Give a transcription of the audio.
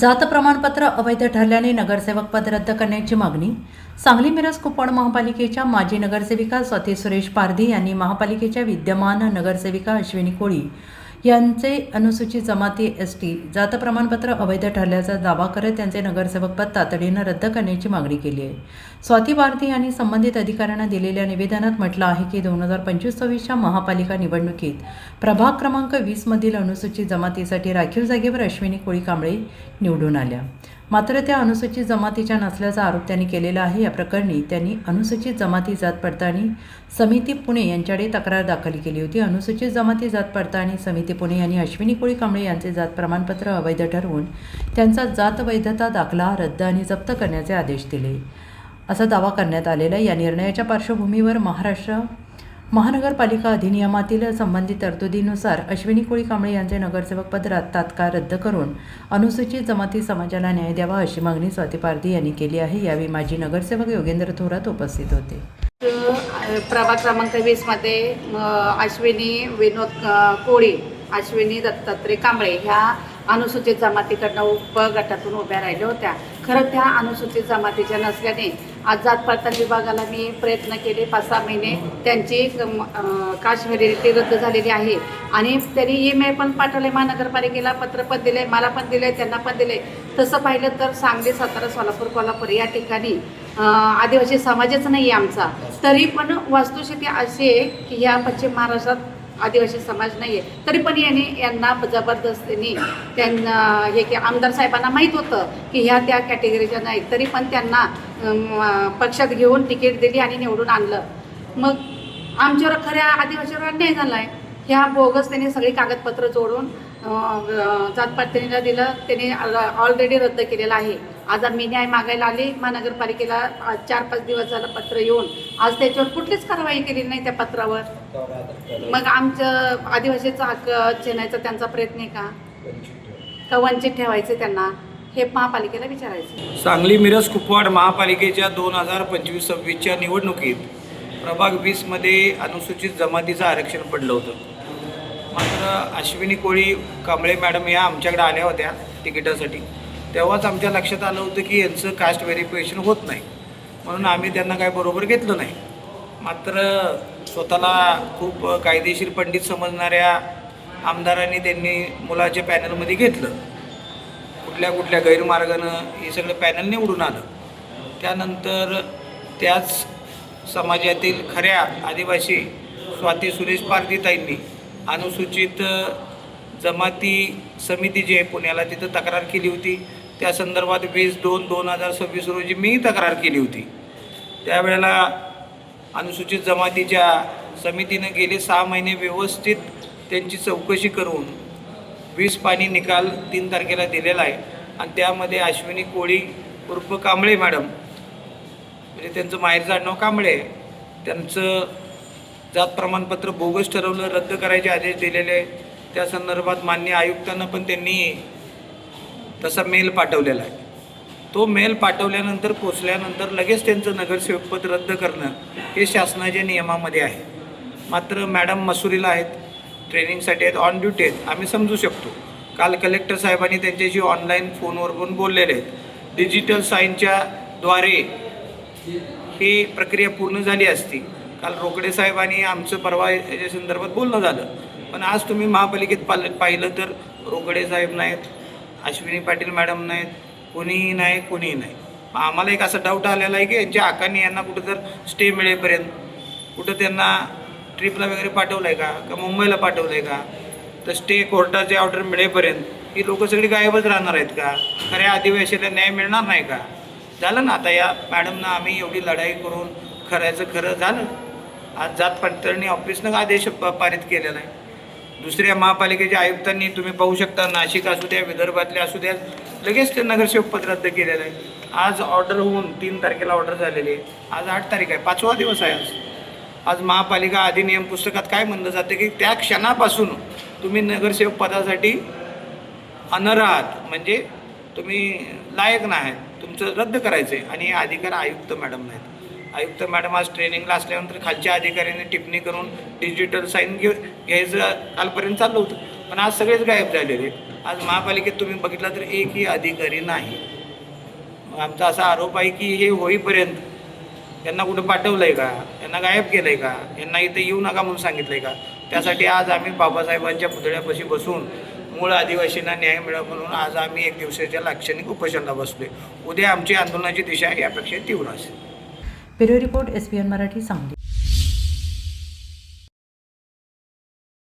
जात प्रमाणपत्र अवैध ठरल्याने नगरसेवक पद रद्द करण्याची मागणी. सांगली मिरज कुपवाड महापालिकेच्या माजी नगरसेविका स्वाती सुरेश पारधी यांनी महापालिकेच्या विद्यमान नगरसेविका अश्विनी कोळी यांचे अनुसूचित जमाती एसटी जात प्रमाणपत्र अवैध ठरल्याचा दावा करत त्यांचे नगरसेवकपद तातडीनं रद्द करण्याची मागणी केली आहे. स्वाती पारधी यांनी संबंधित अधिकाऱ्यांना दिलेल्या निवेदनात म्हटलं आहे की 2025-26च्या महापालिका निवडणुकीत प्रभाग क्रमांक 20 मधील अनुसूचित जमातीसाठी राखीव जागेवर अश्विनी कोळी कांबळे निवडून आल्या. मात्र त्या अनुसूचित जमातीच्या नसल्याचा आरोप त्यांनी केलेला आहे. या प्रकरणी त्यांनी अनुसूचित जमाती जात पडताळणी समिती पुणे यांच्याकडे तक्रार दाखल केली होती. अनुसूचित जमाती जात पडताळणी समिती पुणे यांनी अश्विनी कोळी कांबळे यांचे जात प्रमाणपत्र अवैध ठरवून त्यांचा जात वैधता दाखला रद्द आणि जप्त करण्याचे आदेश दिले, असा दावा करण्यात आलेला. या निर्णयाच्या पार्श्वभूमीवर महाराष्ट्र महानगरपालिका अधिनियमातील संबंधित तरतुदीनुसार अश्विनी कोळी कांबळे यांचे नगरसेवकपद तात्काळ रद्द करून अनुसूचित जमाती समाजाला न्याय द्यावा अशी मागणी स्वाती पारधी यांनी केली आहे. यावेळी माजी नगरसेवक योगेंद्र थोरात उपस्थित होते. प्रभाग क्रमांक 20 मध्ये अश्विनी विनोद कोळी, अश्विनी दत्तात्रय कांबळे ह्या अनुसूचित जमातीकडनं उपगटातून उभ्या राहिल्या होत्या. खरं त्या अनुसूचित जमातीच्या नसल्याने आज जात पडताळणी विभागाला मी प्रयत्न केले. 5-6 महिने त्यांची कास्ट व्हॅलिडिटी रद्द झालेली आहे आणि त्यांनी ईमेल पण पाठवले, महानगरपालिकेला पत्र पण दिले, मला पण दिले, त्यांना पण दिले. तसं पाहिलं तर सांगली, सातारा, सोलापूर, कोल्हापूर या ठिकाणी आदिवासी समाजच नाही आहे आमचा. तरी पण वस्तुस्थिती अशी आहे की ह्या पश्चिम महाराष्ट्रात आदिवासी समाज नाही आहे. तरी पण यांना जबरदस्तीने त्यांना हे की आमदार साहेबांना माहीत होतं की ह्या त्या कॅटेगरीच्या नाहीत, तरी पण त्यांना पक्षात घेऊन तिकीट दिली आणि निवडून आणलं. मग आमच्यावर खऱ्या आदिवासीवर अन्याय झाला आहे. ह्या बोगस त्यांनी सगळी कागदपत्र जोडून जात पडताळणीला दिलं. त्यांनी ऑलरेडी रद्द केलेलं आहे. आज आम्ही न्याय मागायला आले महानगरपालिकेला. 4-5 दिवस झालं पत्र येऊन आज त्याच्यावर कुठलीच कारवाई केलेली नाही त्या पत्रावर. मग आमचं आदिवासीचा हक्क छेनायचा त्यांचा प्रयत्न आहे का वंचित ठेवायचं त्यांना, हे महापालिकेला विचारायचं. सांगली मिरज कुपवाड महापालिकेच्या 2025-26च्या निवडणुकीत प्रभाग 20 मध्ये अनुसूचित जमातीचं आरक्षण पडलं होतं. मात्र अश्विनी कोळी कांबळे मॅडम या आमच्याकडे आल्या होत्या तिकिटासाठी. तेव्हाच आमच्या लक्षात आलं होतं की यांचं कास्ट व्हेरिफिकेशन होत नाही, म्हणून आम्ही त्यांना काय बरोबर घेतलं नाही. मात्र स्वतःला खूप कायदेशीर पंडित समजणाऱ्या आमदारांनी त्यांनी मुलाच्या पॅनलमध्ये घेतलं. कुठल्या गैरमार्गानं हे सगळं पॅनल निवडून आलं. त्यानंतर त्याच समाजातील खऱ्या आदिवासी स्वाती सुरेश पारधीताईंनी अनुसूचित जमाती समिती जी आहे पुण्याला, तिथं तक्रार केली होती. त्या संदर्भात 20/2/2026 रोजी मी तक्रार केली होती. त्यावेळेला अनुसूचित जमातीच्या समितीनं गेले 6 महिने व्यवस्थित त्यांची चौकशी करून 20 पानी निकाल 3 तारखेला दिलेला आहे. आणि त्यामध्ये अश्विनी कोळी उर्फ कांबळे मॅडम, म्हणजे त्यांचं माहेरचं आडनाव कांबळे, त्यांचं जात प्रमाणपत्र बोगस ठरवलं, रद्द करायचे आदेश दिलेले. त्या संदर्भात माननीय आयुक्तांना पण त्यांनी तसा मेल पाठवलेला आहे. तो मेल पाठवल्यानंतर पोचल्यानंतर लगेच त्यांचं नगरसेवकपद रद्द करणं हे शासनाच्या नियमामध्ये आहे. मात्र मॅडम मसुरीला आहेत, ट्रेनिंगसाठी आहेत, ऑन ड्युटी आहेत, आम्ही समजू शकतो. काल कलेक्टर साहेबांनी त्यांच्याशी ऑनलाईन फोनवर पण बोललेले आहेत. डिजिटल साईनच्या द्वारे ही प्रक्रिया पूर्ण झाली असती. काल रोकडे साहेबांनी आमचं परवा याच्या संदर्भात बोलणं झालं. पण आज तुम्ही महापालिकेत पाहिलं तर रोकडे साहेब नाहीत, अश्विनी पाटील मॅडम नाहीत, कोणीही नाही. आम्हाला एक असा डाऊट आलेला आहे की यांच्या हक्काने यांना कुठं तर स्टे मिळेपर्यंत कुठं त्यांना ट्रिपला वगैरे पाठवलं आहे का मुंबईला पाठवलं आहे का, तर स्टे कोर्टाचे ऑर्डर मिळेपर्यंत ही लोकं सगळी गायबच राहणार आहेत का, खऱ्या आदिवासीला न्याय मिळणार नाही का. झालं ना आता या मॅडमना आम्ही एवढी लढाई करून खऱ्याचं खरं झालं. आज जात पडताळणी ऑफिसनं आदेश पारित केलेला आहे. दुसऱ्या महापालिकेच्या आयुक्तांनी तुम्ही पाहू शकता, नाशिक असू द्या, विदर्भातले असू द्या, लगेच ते नगरसेवकपद रद्द केलेलं आहे. आज ऑर्डर होऊन 3 तारखेला ऑर्डर झालेली आहे. आज 8 तारीख आहे, 5वा दिवस आहे आज महापालिका अधिनियम पुस्तकात काय म्हणलं जातं की त्या क्षणापासून तुम्ही नगरसेवक पदासाठी अनर्ह आहात, म्हणजे तुम्ही लायक नाहीत, तुमचं रद्द करायचं आहे. आणि अधिकार आयुक्त मॅडम नाहीत. आयुक्त मॅडम आज ट्रेनिंगला असल्यानंतर खालच्या अधिकाऱ्यांनी टिप्पणी करून डिजिटल साईन घ्यायचं कालपर्यंत चाललं होतं, पण आज सगळेच गायब झालेले. आज महापालिकेत तुम्ही बघितला तर एकही अधिकारी नाही. आमचा असा आरोप आहे की हे होईपर्यंत यांना कुठं पाठवलं आहे का, यांना गायब केलं आहे का, यांना इथं येऊ नका म्हणून सांगितलं आहे का. त्यासाठी आज आम्ही बाबासाहेबांच्या पुतळ्यापाशी बसून मूळ आदिवासींना न्याय मिळावा म्हणून आज आम्ही एक दिवसाच्या लाक्षणिक उपोषणाला बसलोय. उद्या आमची आंदोलनाची दिशा यापेक्षा तीव्र असेल. Bureau report SBN Marathi Sangli.